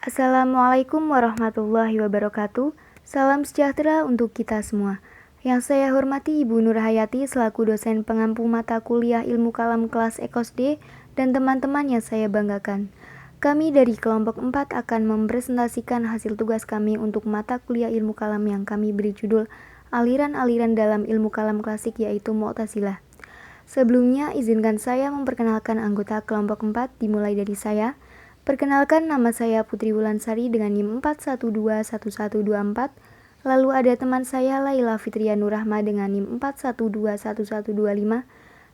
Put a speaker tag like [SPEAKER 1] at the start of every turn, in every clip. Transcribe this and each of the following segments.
[SPEAKER 1] Assalamualaikum warahmatullahi wabarakatuh. Salam sejahtera untuk kita semua. Yang saya hormati Ibu Nur Hayati selaku dosen pengampu mata kuliah Ilmu Kalam kelas Ekos D dan teman-teman yang saya banggakan. Kami dari kelompok 4 akan mempresentasikan hasil tugas kami untuk mata kuliah Ilmu Kalam yang kami beri judul Aliran-aliran dalam Ilmu Kalam Klasik yaitu Mu'tazilah. Sebelumnya, izinkan saya memperkenalkan anggota kelompok 4 dimulai dari saya. Perkenalkan, nama saya Putri Wulansari dengan NIM 4121124. Lalu ada teman saya Laila Fitria Nurrahma dengan NIM 4121125.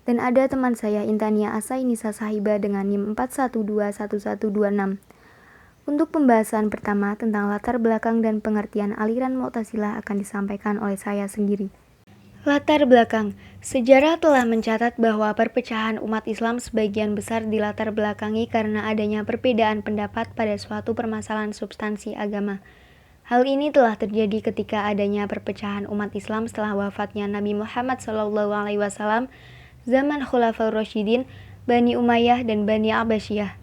[SPEAKER 1] Dan ada teman saya Intania Asainisa Sahiba dengan NIM 4121126. Untuk pembahasan pertama tentang latar belakang dan pengertian aliran Mu'tazilah akan disampaikan oleh saya sendiri. Latar belakang. Sejarah telah mencatat bahwa perpecahan umat Islam sebagian besar dilatar belakangi karena adanya perbedaan pendapat pada suatu permasalahan substansi agama. Hal ini telah terjadi ketika adanya perpecahan umat Islam setelah wafatnya Nabi Muhammad SAW, zaman Khulafaur Rasyidin, Bani Umayyah dan Bani Abbasiyah.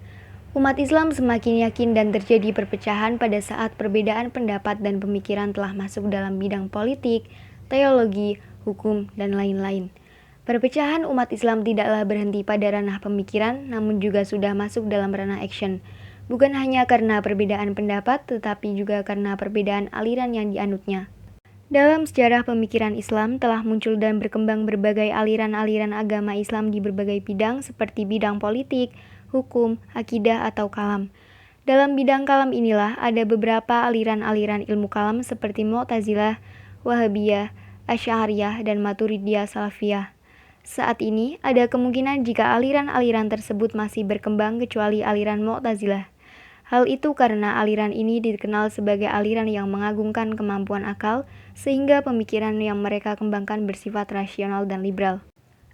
[SPEAKER 1] Umat Islam semakin yakin dan terjadi perpecahan pada saat perbedaan pendapat dan pemikiran telah masuk dalam bidang politik, teologi, hukum, dan lain-lain. Perpecahan umat Islam tidaklah berhenti pada ranah pemikiran, namun juga sudah masuk dalam ranah action. Bukan hanya karena perbedaan pendapat, tetapi juga karena perbedaan aliran yang dianutnya. Dalam sejarah pemikiran Islam telah muncul dan berkembang berbagai aliran-aliran agama Islam di berbagai bidang seperti bidang politik, hukum, akidah, atau kalam. Dalam bidang kalam inilah ada beberapa aliran-aliran ilmu kalam seperti Mu'tazilah, Wahabiyah, Asy'ariyah, dan Maturidiyah Salafiyah. Saat ini ada kemungkinan jika aliran-aliran tersebut masih berkembang kecuali aliran Mu'tazilah. Hal itu karena aliran ini dikenal sebagai aliran yang mengagungkan kemampuan akal, sehingga pemikiran yang mereka kembangkan bersifat rasional dan liberal.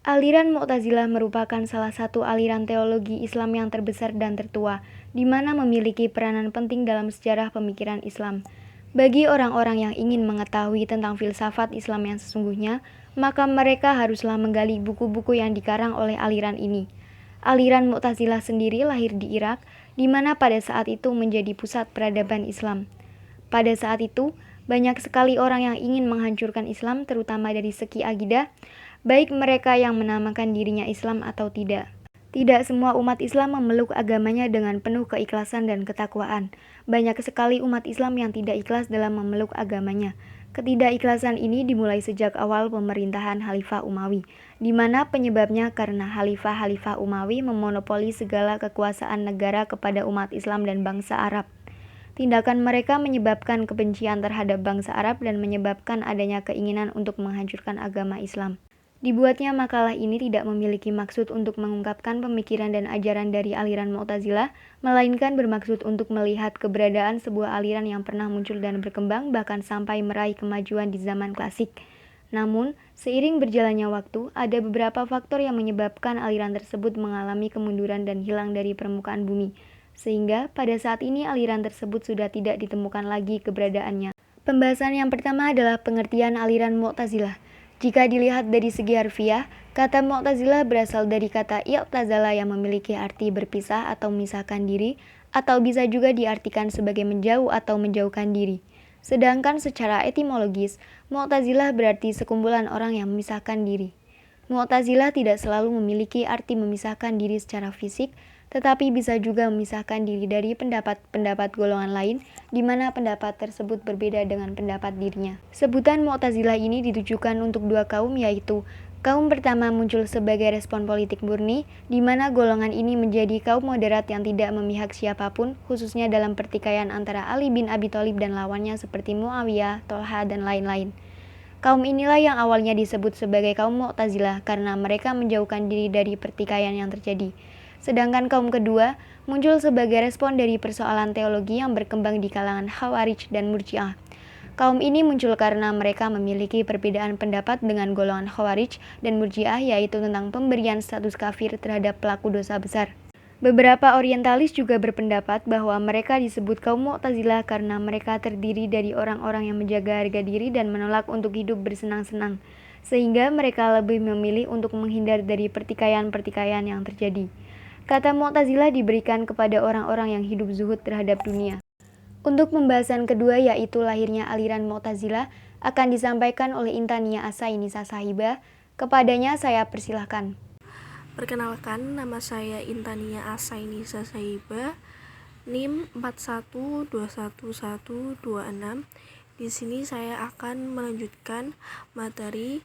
[SPEAKER 1] Aliran Mu'tazilah merupakan salah satu aliran teologi Islam yang terbesar dan tertua, di mana memiliki peranan penting dalam sejarah pemikiran Islam. Bagi orang-orang yang ingin mengetahui tentang filsafat Islam yang sesungguhnya, maka mereka haruslah menggali buku-buku yang dikarang oleh aliran ini. Aliran Mu'tazilah sendiri lahir di Irak, di mana pada saat itu menjadi pusat peradaban Islam. Pada saat itu, banyak sekali orang yang ingin menghancurkan Islam, terutama dari segi akidah, baik mereka yang menamakan dirinya Islam atau tidak. Tidak semua umat Islam memeluk agamanya dengan penuh keikhlasan dan ketakwaan. Banyak sekali umat Islam yang tidak ikhlas dalam memeluk agamanya. Ketidakikhlasan ini dimulai sejak awal pemerintahan Khalifah Umawi, di mana penyebabnya karena Khalifah Umawi memonopoli segala kekuasaan negara kepada umat Islam dan bangsa Arab. Tindakan mereka menyebabkan kebencian terhadap bangsa Arab dan menyebabkan adanya keinginan untuk menghancurkan agama Islam. Dibuatnya makalah ini tidak memiliki maksud untuk mengungkapkan pemikiran dan ajaran dari aliran Mu'tazilah, melainkan bermaksud untuk melihat keberadaan sebuah aliran yang pernah muncul dan berkembang bahkan sampai meraih kemajuan di zaman klasik. Namun, seiring berjalannya waktu, ada beberapa faktor yang menyebabkan aliran tersebut mengalami kemunduran dan hilang dari permukaan bumi, sehingga pada saat ini aliran tersebut sudah tidak ditemukan lagi keberadaannya. Pembahasan yang pertama adalah pengertian aliran Mu'tazilah. Jika dilihat dari segi harfiah, kata Mu'tazilah berasal dari kata i'tazala yang memiliki arti berpisah atau memisahkan diri, atau bisa juga diartikan sebagai menjauh atau menjauhkan diri. Sedangkan secara etimologis, Mu'tazilah berarti sekumpulan orang yang memisahkan diri. Mu'tazilah tidak selalu memiliki arti memisahkan diri secara fisik, tetapi bisa juga memisahkan diri dari pendapat-pendapat golongan lain, di mana pendapat tersebut berbeda dengan pendapat dirinya. Sebutan Mu'tazilah ini ditujukan untuk dua kaum, yaitu kaum pertama muncul sebagai respon politik murni, di mana golongan ini menjadi kaum moderat yang tidak memihak siapapun, khususnya dalam pertikaian antara Ali bin Abi Thalib dan lawannya seperti Muawiyah, Tolha, dan lain-lain. Kaum inilah yang awalnya disebut sebagai kaum Mu'tazilah karena mereka menjauhkan diri dari pertikaian yang terjadi. Sedangkan kaum kedua muncul sebagai respon dari persoalan teologi yang berkembang di kalangan Khawarij dan Murji'ah. Kaum ini muncul karena mereka memiliki perbedaan pendapat dengan golongan Khawarij dan Murji'ah, yaitu tentang pemberian status kafir terhadap pelaku dosa besar. Beberapa orientalis juga berpendapat bahwa mereka disebut kaum Mu'tazilah karena mereka terdiri dari orang-orang yang menjaga harga diri dan menolak untuk hidup bersenang-senang, sehingga mereka lebih memilih untuk menghindar dari pertikaian-pertikaian yang terjadi. Kata Mu'tazilah diberikan kepada orang-orang yang hidup zuhud terhadap dunia. Untuk pembahasan kedua yaitu lahirnya aliran Mu'tazilah akan disampaikan oleh Intania Asainisa Sahibah. Kepadanya saya persilahkan.
[SPEAKER 2] Perkenalkan, nama saya Intania Asainisa Sahibah, NIM 41211126. Di sini saya akan melanjutkan materi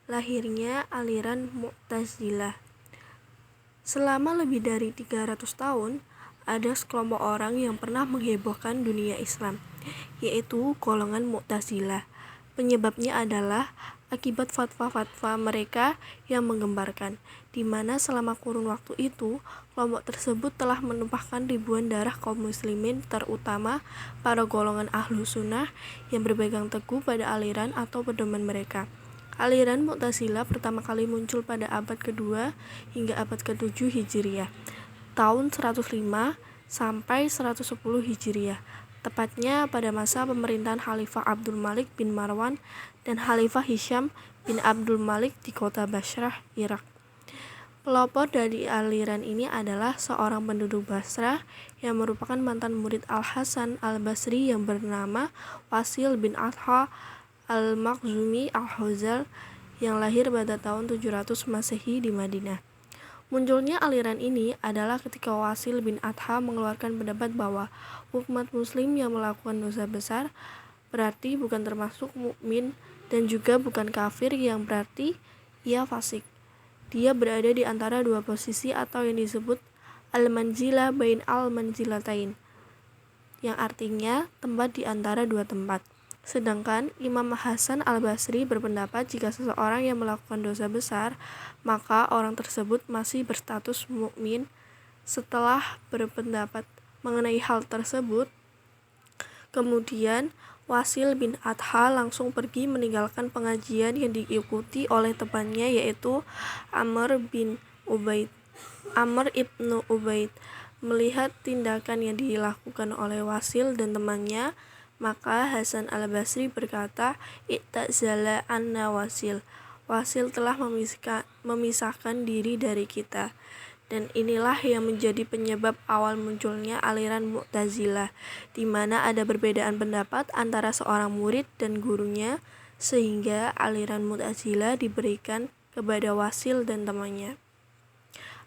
[SPEAKER 2] lahirnya aliran Mu'tazilah. Selama lebih dari 300 tahun, ada sekelompok orang yang pernah menghebohkan dunia Islam, yaitu golongan Mu'tazilah. Penyebabnya adalah akibat fatwa-fatwa mereka yang menggembarkan, di mana selama kurun waktu itu, kelompok tersebut telah menumpahkan ribuan darah kaum muslimin, terutama para golongan ahlu sunnah yang berpegang teguh pada aliran atau pedoman mereka. Aliran Mu'tazilah pertama kali muncul pada abad kedua hingga abad ke-7 Hijriah, tahun 105 sampai 110 Hijriah, tepatnya pada masa pemerintahan Khalifah Abdul Malik bin Marwan dan Khalifah Hisham bin Abdul Malik di kota Basrah, Irak. Pelopor dari aliran ini adalah seorang penduduk Basrah yang merupakan mantan murid Al-Hasan Al-Basri yang bernama Wasil bin Adha Al-Makhzumi Al-Huzal yang lahir pada tahun 700 Masehi di Madinah. Munculnya aliran ini adalah ketika Wasil bin Adha mengeluarkan pendapat bahwa umat muslim yang melakukan dosa besar berarti bukan termasuk mukmin dan juga bukan kafir yang berarti ia fasik. Dia berada di antara dua posisi atau yang disebut al-manzilah bain al-manzilatain, yang artinya tempat di antara dua tempat. Sedangkan Imam Hasan Al-Basri berpendapat jika seseorang yang melakukan dosa besar, maka orang tersebut masih berstatus mukmin. Setelah berpendapat mengenai hal tersebut, kemudian Wasil bin Adha langsung pergi meninggalkan pengajian yang diikuti oleh temannya yaitu Amr ibnu Ubaid. Melihat tindakan yang dilakukan oleh Wasil dan temannya, maka Hasan Al-Basri berkata, "Iktazala anna Wasil." Wasil telah memisahkan diri dari kita. Dan inilah yang menjadi penyebab awal munculnya aliran Mu'tazilah, di mana ada perbedaan pendapat antara seorang murid dan gurunya, sehingga aliran Mu'tazilah diberikan kepada Wasil dan temannya.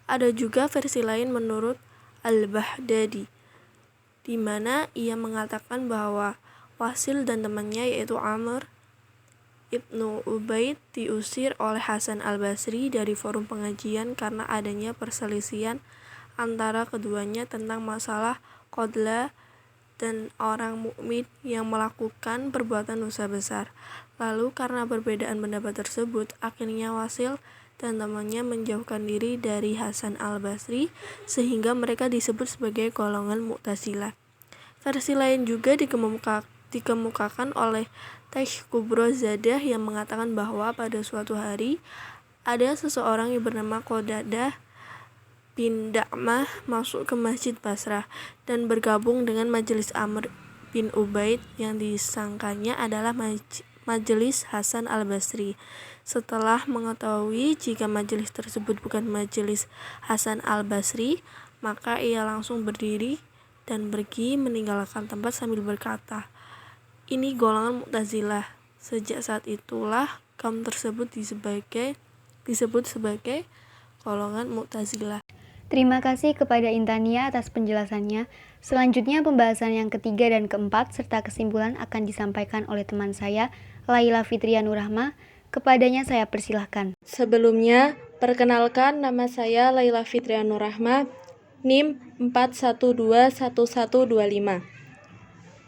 [SPEAKER 2] Ada juga versi lain menurut Al-Baghdadi, di mana ia mengatakan bahwa Wasil dan temannya yaitu Amr ibnu Ubaid diusir oleh Hasan Al-Basri dari forum pengajian karena adanya perselisihan antara keduanya tentang masalah qadla dan orang mukmin yang melakukan perbuatan dosa besar. Lalu karena perbedaan pendapat tersebut, akhirnya Wasil dan temannya menjauhkan diri dari Hasan Al-Basri sehingga mereka disebut sebagai golongan Mu'tazilah. Versi lain juga dikemukakan oleh Taikh Kubro Zadah yang mengatakan bahwa pada suatu hari ada seseorang yang bernama Qadadah bin Da'mah masuk ke Masjid Basrah dan bergabung dengan majelis Amr bin Ubaid yang disangkanya adalah majelis Hasan Al-Basri. Setelah mengetahui jika majelis tersebut bukan majelis Hasan Al-Basri, maka ia langsung berdiri dan pergi meninggalkan tempat sambil berkata, "Ini golongan Mu'tazilah." Sejak saat itulah kaum tersebut disebut sebagai golongan Mu'tazilah.
[SPEAKER 1] Terima kasih kepada Intania atas penjelasannya. Selanjutnya pembahasan yang ketiga dan keempat serta kesimpulan akan disampaikan oleh teman saya, Laila Fitria Nurrahma. Kepadanya saya persilahkan.
[SPEAKER 3] Sebelumnya, perkenalkan nama saya Laila Fitria Nurrahma, NIM 4121125.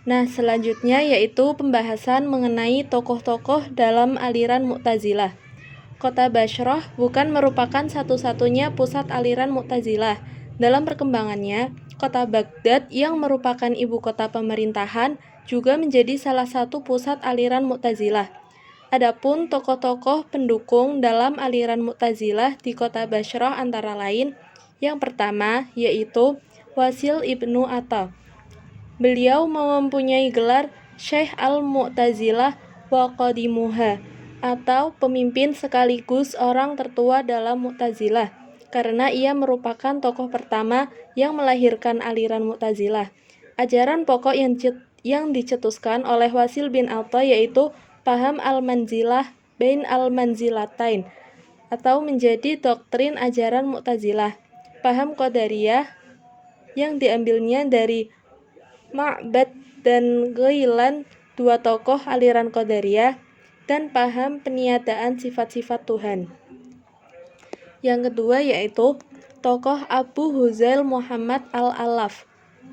[SPEAKER 3] Nah, selanjutnya yaitu pembahasan mengenai tokoh-tokoh dalam aliran Mu'tazilah. Kota Basrah bukan merupakan satu-satunya pusat aliran Mu'tazilah. Dalam perkembangannya, kota Baghdad yang merupakan ibu kota pemerintahan juga menjadi salah satu pusat aliran Mu'tazilah. Adapun tokoh-tokoh pendukung dalam aliran Mu'tazilah di kota Basrah antara lain, yang pertama yaitu Wasil ibnu Atta. Beliau mempunyai gelar Syekh al-Mu'tazilah wa Qadimuha, atau pemimpin sekaligus orang tertua dalam Mu'tazilah, karena ia merupakan tokoh pertama yang melahirkan aliran Mu'tazilah. Ajaran pokok yang yang dicetuskan oleh Wasil bin Atha, yaitu paham al-manzilah bain al-manzilatain, atau menjadi doktrin ajaran Mu'tazilah. Paham Qadariyah yang diambilnya dari Ma'bad dan Ghailan, dua tokoh aliran Qadariyah, dan paham peniadaan sifat-sifat Tuhan. Yang kedua yaitu tokoh Abu Huzail Muhammad al-Alaf,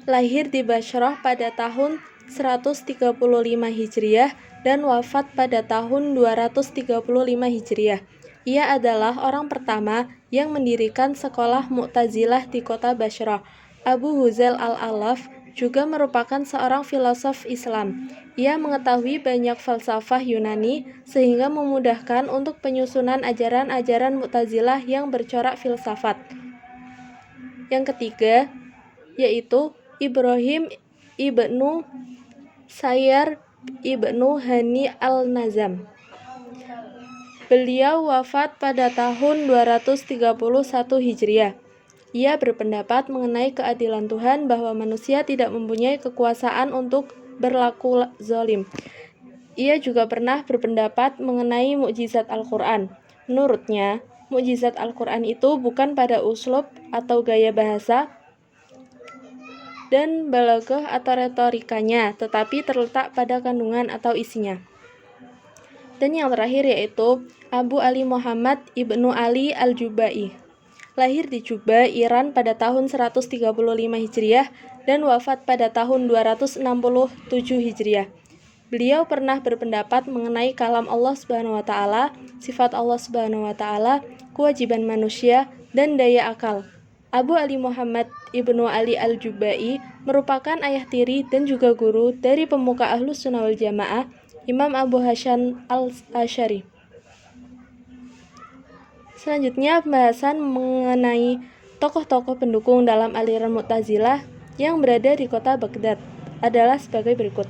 [SPEAKER 3] lahir di Bashrah pada tahun 135 Hijriah dan wafat pada tahun 235 Hijriah. Ia adalah orang pertama yang mendirikan sekolah Mu'tazilah di kota Bashrah. Abu Huzail al-Alaf juga merupakan seorang filosof Islam. Ia mengetahui banyak falsafah Yunani sehingga memudahkan untuk penyusunan ajaran-ajaran Mu'tazilah yang bercorak filsafat. Yang ketiga yaitu Ibrahim ibnu Sayyar ibnu Hani al-Nazam. Beliau wafat pada tahun 231 Hijriah. Ia berpendapat mengenai keadilan Tuhan bahwa manusia tidak mempunyai kekuasaan untuk berlaku zalim. Ia juga pernah berpendapat mengenai mukjizat Al-Quran. Menurutnya, mukjizat Al-Quran itu bukan pada uslub atau gaya bahasa dan balaghah atau retorikanya, tetapi terletak pada kandungan atau isinya. Dan yang terakhir yaitu Abu Ali Muhammad ibnu Ali al-Jubai, lahir di Juba, Iran pada tahun 135 Hijriah dan wafat pada tahun 267 Hijriah. Beliau pernah berpendapat mengenai kalam Allah Subhanahu wa taala, sifat Allah Subhanahu wa taala, kewajiban manusia, dan daya akal. Abu Ali Muhammad ibnu Ali al-Jubai merupakan ayah tiri dan juga guru dari pemuka Ahlus Sunnah wal Jamaah, Imam Abu Hasan al-Asy'ari. Selanjutnya, pembahasan mengenai tokoh-tokoh pendukung dalam aliran Mu'tazilah yang berada di kota Baghdad adalah sebagai berikut.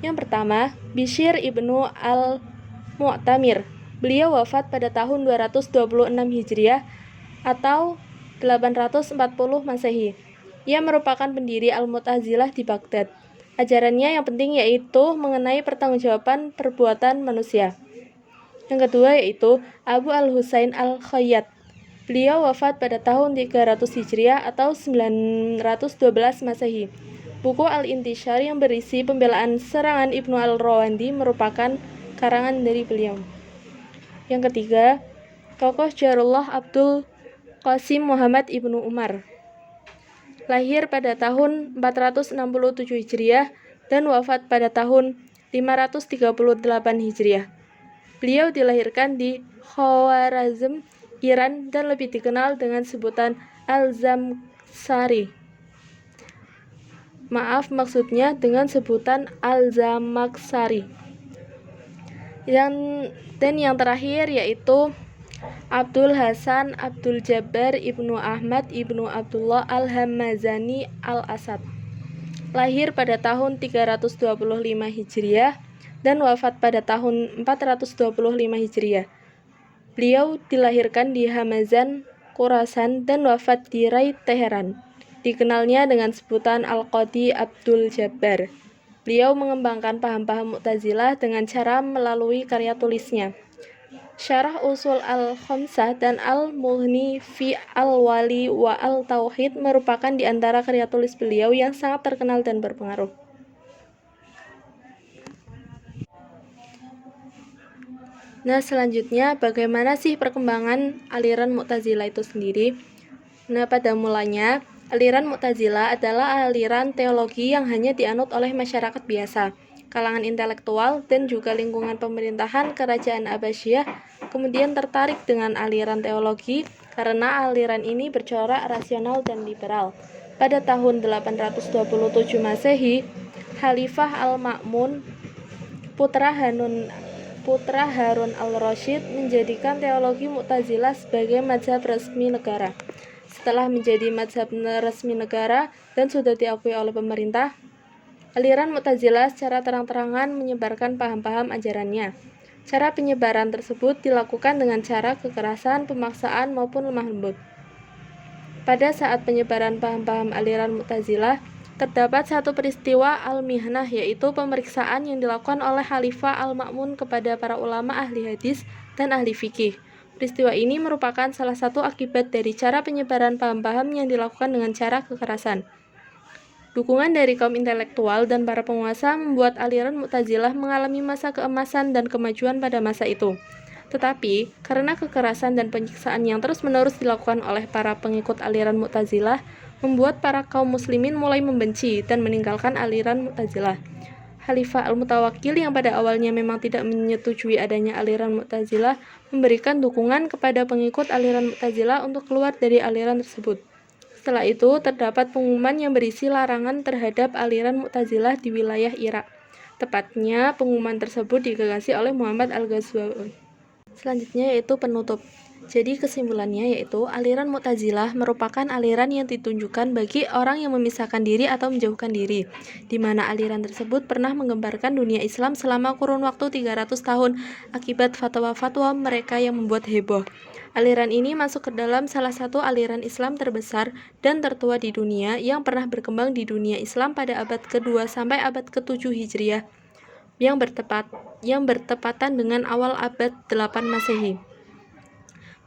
[SPEAKER 3] Yang pertama, Bishr ibnu al-Mu'tamir. Beliau wafat pada tahun 226 Hijriah atau 840 Masehi. Ia merupakan pendiri Al-Mu'tazilah di Baghdad. Ajarannya yang penting yaitu mengenai pertanggungjawaban perbuatan manusia. Yang kedua yaitu Abu al-Husain al-Khayyat. Beliau wafat pada tahun 300 Hijriah atau 912 Masehi. Buku Al-Intishar yang berisi pembelaan serangan Ibnu al-Rawandi merupakan karangan dari beliau. Yang ketiga, tokoh Jarullah Abdul Qasim Muhammad ibnu Umar, lahir pada tahun 467 Hijriah dan wafat pada tahun 538 Hijriah. Beliau dilahirkan di Khawarazm, Iran, dan lebih dikenal dengan sebutan Al-Zamakhshari. Maksudnya dengan sebutan Al-Zamakhshari. Dan yang terakhir yaitu Abdul Hasan Abdul Jabbar ibnu Ahmad ibnu Abdullah al-Hammazani al-Asad, lahir pada tahun 325 Hijriah dan wafat pada tahun 425 Hijriah. Beliau dilahirkan di Hamazan, Khurasan, dan wafat di Rai, Teheran. Dikenalnya dengan sebutan Al-Qadi Abdul Jabbar. Beliau mengembangkan paham-paham Mu'tazilah dengan cara melalui karya tulisnya. Syarah Usul Al-Khamsah dan Al-Mughni fi Al-Wali wa Al-Tauhid merupakan di antara karya tulis beliau yang sangat terkenal dan berpengaruh. Nah, selanjutnya bagaimana sih perkembangan aliran Mu'tazilah itu sendiri? Nah, pada mulanya aliran Mu'tazilah adalah aliran teologi yang hanya dianut oleh masyarakat biasa, kalangan intelektual, dan juga lingkungan pemerintahan Kerajaan Abbasiyah. Kemudian tertarik dengan aliran teologi karena aliran ini bercorak rasional dan liberal. Pada tahun 827 Masehi, Khalifah Al-Ma'mun, putra Harun al-Rasyid, menjadikan teologi Mu'tazilah sebagai mazhab resmi negara. Setelah menjadi mazhab resmi negara dan sudah diakui oleh pemerintah, aliran Mu'tazilah secara terang-terangan menyebarkan paham-paham ajarannya. Cara penyebaran tersebut dilakukan dengan cara kekerasan, pemaksaan, maupun lemah lembut. Pada saat penyebaran paham-paham aliran Mu'tazilah, Terdapat satu peristiwa al-mihnah, yaitu pemeriksaan yang dilakukan oleh Khalifah Al-Ma'mun kepada para ulama ahli hadis dan ahli fikih. Peristiwa ini merupakan salah satu akibat dari cara penyebaran paham-paham yang dilakukan dengan cara kekerasan. Dukungan dari kaum intelektual dan para penguasa membuat aliran Mu'tazilah mengalami masa keemasan dan kemajuan pada masa itu. Tetapi, karena kekerasan dan penyiksaan yang terus-menerus dilakukan oleh para pengikut aliran Mu'tazilah, membuat para kaum muslimin mulai membenci dan meninggalkan aliran Mu'tazilah. Khalifah Al-Mutawakkil yang pada awalnya memang tidak menyetujui adanya aliran Mu'tazilah, memberikan dukungan kepada pengikut aliran Mu'tazilah untuk keluar dari aliran tersebut. Setelah itu, terdapat pengumuman yang berisi larangan terhadap aliran Mu'tazilah di wilayah Irak. Tepatnya, pengumuman tersebut digagasi oleh Muhammad Al-Ghazali. Selanjutnya yaitu penutup. Jadi kesimpulannya yaitu aliran Mu'tazilah merupakan aliran yang ditunjukkan bagi orang yang memisahkan diri atau menjauhkan diri, di mana aliran tersebut pernah menggembarkan dunia Islam selama kurun waktu 300 tahun akibat fatwa-fatwa mereka yang membuat heboh. Aliran ini masuk ke dalam salah satu aliran Islam terbesar dan tertua di dunia yang pernah berkembang di dunia Islam pada abad ke-2 sampai abad ke-7 Hijriah yang bertepatan dengan awal abad 8 Masehi.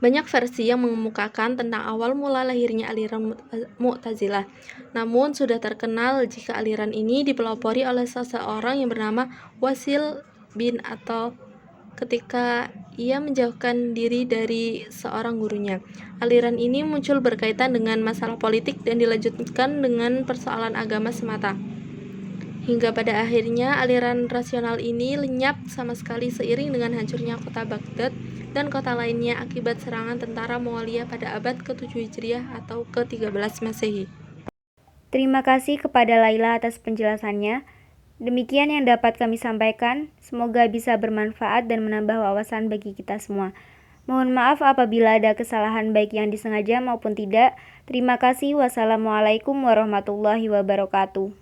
[SPEAKER 3] Banyak versi yang mengemukakan tentang awal mula lahirnya aliran Mu'tazilah. Namun sudah terkenal jika aliran ini dipelopori oleh seseorang yang bernama Wasil bin Attal ketika ia menjauhkan diri dari seorang gurunya. Aliran ini muncul berkaitan dengan masalah politik dan dilanjutkan dengan persoalan agama semata. Hingga pada akhirnya aliran rasional ini lenyap sama sekali seiring dengan hancurnya kota Baghdad dan kota lainnya akibat serangan tentara Mongolia pada abad ke-7 Hijriah atau ke-13 Masehi.
[SPEAKER 1] Terima kasih kepada Laila atas penjelasannya. Demikian yang dapat kami sampaikan. Semoga bisa bermanfaat dan menambah wawasan bagi kita semua. Mohon maaf apabila ada kesalahan baik yang disengaja maupun tidak. Terima kasih. Wassalamualaikum warahmatullahi wabarakatuh.